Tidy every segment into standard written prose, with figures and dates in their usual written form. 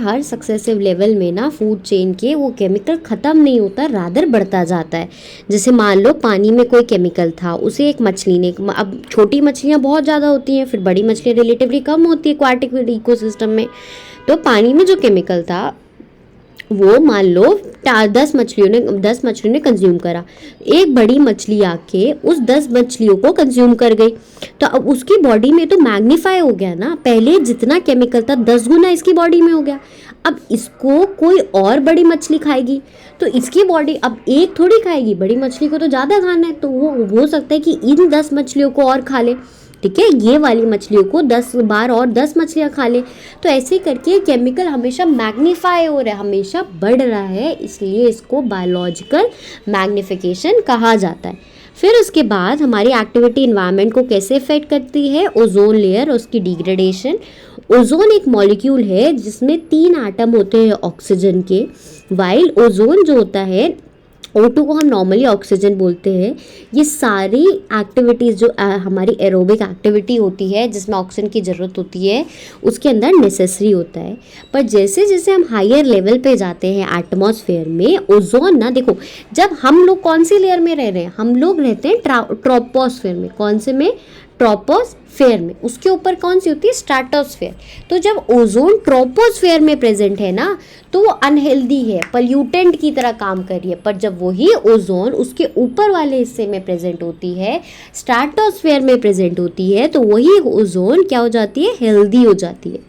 हर successive level में ना food chain के वो केमिकल ख़त्म नहीं होता, रादर बढ़ता जाता है। जैसे मान लो पानी में कोई केमिकल था, उसे एक मछली ने, अब छोटी मछलियाँ बहुत ज़्यादा होती हैं, फिर बड़ी मछलियाँ रिलेटिवली कम होती है एक्वाटिक इकोसिस्टम में। तो पानी में जो केमिकल था वो मान लो 10 मछलियों ने कंज्यूम करा, एक बड़ी मछली आके उस 10 मछलियों को कंज्यूम कर गई, तो अब उसकी बॉडी में तो मैग्नीफाई हो गया ना, पहले जितना केमिकल था 10 गुना इसकी बॉडी में हो गया। अब इसको कोई और बड़ी मछली खाएगी तो इसकी बॉडी अब एक थोड़ी खाएगी, बड़ी मछली को तो ज़्यादा खाना है, तो वो हो सकता है कि इन 10 मछलियों को और खा ले, ठीक है, ये वाली मछलियों को 10 बार और 10 मछलियाँ खा ले। तो ऐसे करके केमिकल हमेशा मैग्नीफाई हो रहा है, हमेशा बढ़ रहा है, इसलिए इसको बायोलॉजिकल मैग्निफिकेशन कहा जाता है। फिर उसके बाद हमारी एक्टिविटी इन्वायरमेंट को कैसे इफेक्ट करती है, ओजोन लेयर, उसकी डिग्रेडेशन। ओजोन एक मॉलिक्यूल है जिसमें 3 एटम होते हैं ऑक्सीजन के, वाइल ओजोन जो होता है O2 को हम नॉर्मली ऑक्सीजन बोलते हैं। ये सारी एक्टिविटीज़ जो हमारी एरोबिक एक्टिविटी होती है जिसमें ऑक्सीजन की ज़रूरत होती है उसके अंदर नेसेसरी होता है। पर जैसे जैसे हम हायर लेवल पे जाते हैं एटमॉस्फेयर में, ओजोन ना, देखो जब हम लोग कौन सी लेयर में रह रहे हैं, हम लोग रहते हैं ट्रोपोस्फेयर में। कौन से में? ट्रोपोस्फेयर में। उसके ऊपर कौन सी होती है? स्ट्रेटोस्फेयर। तो जब ओजोन ट्रोपोस्फेयर में प्रेजेंट है ना तो वो अनहेल्दी है, पल्यूटेंट की तरह काम कर रही है। पर जब वही ओजोन उसके ऊपर वाले हिस्से में प्रेजेंट होती है, स्ट्रेटोस्फेयर में प्रेजेंट होती है, तो वही ओजोन क्या हो जाती है? हेल्दी हो जाती है।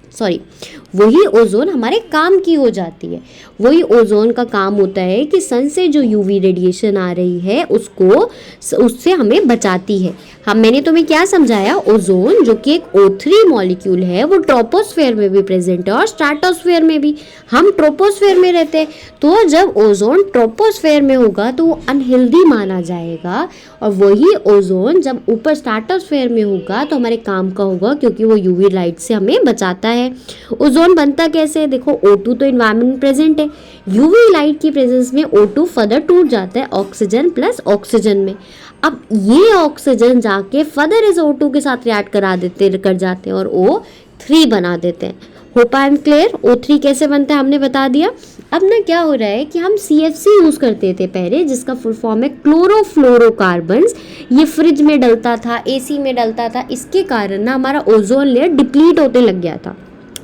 वही ओजोन हमारे काम की हो जाती है। वही ओजोन का काम होता है कि सन से जो यूवी रेडिएशन आ रही है उससे हमें बचाती है। मैंने तुम्हें क्या समझाया? ओजोन जो कि एक O3 मॉलिक्यूल है वो ट्रोपोस्फेयर में भी प्रेजेंट है और स्ट्रेटोस्फेयर में भी। हम ट्रोपोस्फेयर में रहते हैं, तो जब ओजोन ट्रोपोस्फेयर में होगा तो वो अनहेल्दी माना जाएगा, और वही ओजोन जब ऊपर स्ट्रेटोस्फेयर में होगा तो हमारे काम का होगा, क्योंकि वो यूवी लाइट से हमें बचाता है। ओजोन बनता कैसे है? देखो O2 तो इन्वायरमेंट में प्रेजेंट है, यूवी लाइट की प्रेजेंस में O2 फर्दर टूट जाता है ऑक्सीजन प्लस ऑक्सीजन में। अब ये ऑक्सीजन जाके फर्दर इस O2 के साथ रिएक्ट कर जाते हैं और O3 बना देते हैं। Hope I am clear? O3 कैसे बनता है हमने बता दिया। अब ना क्या हो रहा है कि हम CFC यूज़ करते थे पहले, जिसका फुल फॉर्म है क्लोरोफ्लोरोकार्बन्स। ये फ्रिज में डलता था, AC में डलता था, इसके कारण ना हमारा ओजोन लेयर डिप्लीट होने लग गया था,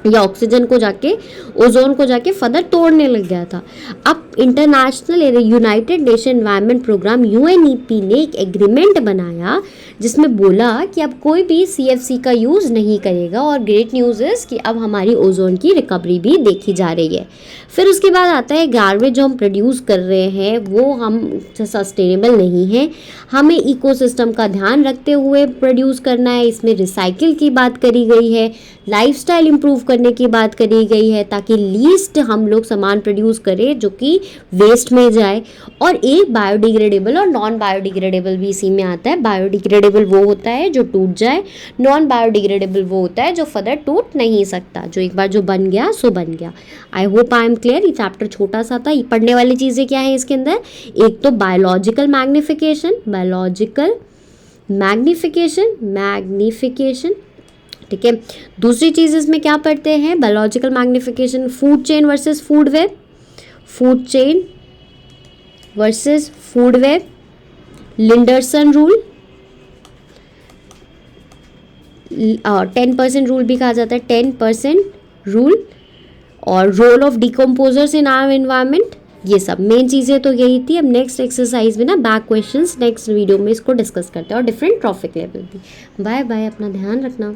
या ऑक्सीजन को जाके ओजोन को जाके फर्दर तोड़ने लग गया था। अब international united nation environment programme UNEP ने एक एग्रीमेंट बनाया जिसमें बोला कि अब कोई भी CFC का यूज़ नहीं करेगा, और ग्रेट न्यूज़ इज़ कि अब हमारी ओजोन की रिकवरी भी देखी जा रही है। फिर उसके बाद आता है गार्बेज जो हम प्रोड्यूस कर रहे हैं वो हम सस्टेनेबल नहीं है, हमें इकोसिस्टम का ध्यान रखते हुए प्रोड्यूस करना है। इसमें रिसाइकिल की बात करी गई है, लाइफस्टाइल इंप्रूव करने की बात करी गई है, ताकि लीस्ट हम लोग सामान प्रोड्यूस करें जो कि वेस्ट में जाए। और एक बायोडिग्रेडेबल और नॉन बायोडिग्रेडेबल भी इसी में आता है। बायोडिग्रेडेबल वो होता है जो टूट जाए, नॉन बायोडिग्रेडेबल वो होता है जो फर्दर टूट नहीं सकता, जो एक बार जो बन गया सो बन गया। I hope I am clear. ये चैप्टर छोटा सा था। ये पढ़ने वाली चीज़ें क्या है इसके अंदर? एक तो बायोलॉजिकल मैग्निफिकेशन, ठीक है। दूसरी चीज़ इसमें क्या पढ़ते हैं? Biological magnification, food chain versus food web, food chain versus food web, Linderson rule, 10% rule भी कहा जाता है, 10% रूल, और role of decomposers in our environment. ये सब मेन चीज़ें तो यही थी। अब नेक्स्ट एक्सरसाइज में ना बैक क्वेश्चंस नेक्स्ट वीडियो में इसको डिस्कस करते हैं, और डिफरेंट ट्रॉफिक लेवल भी। बाय बाय, अपना ध्यान रखना।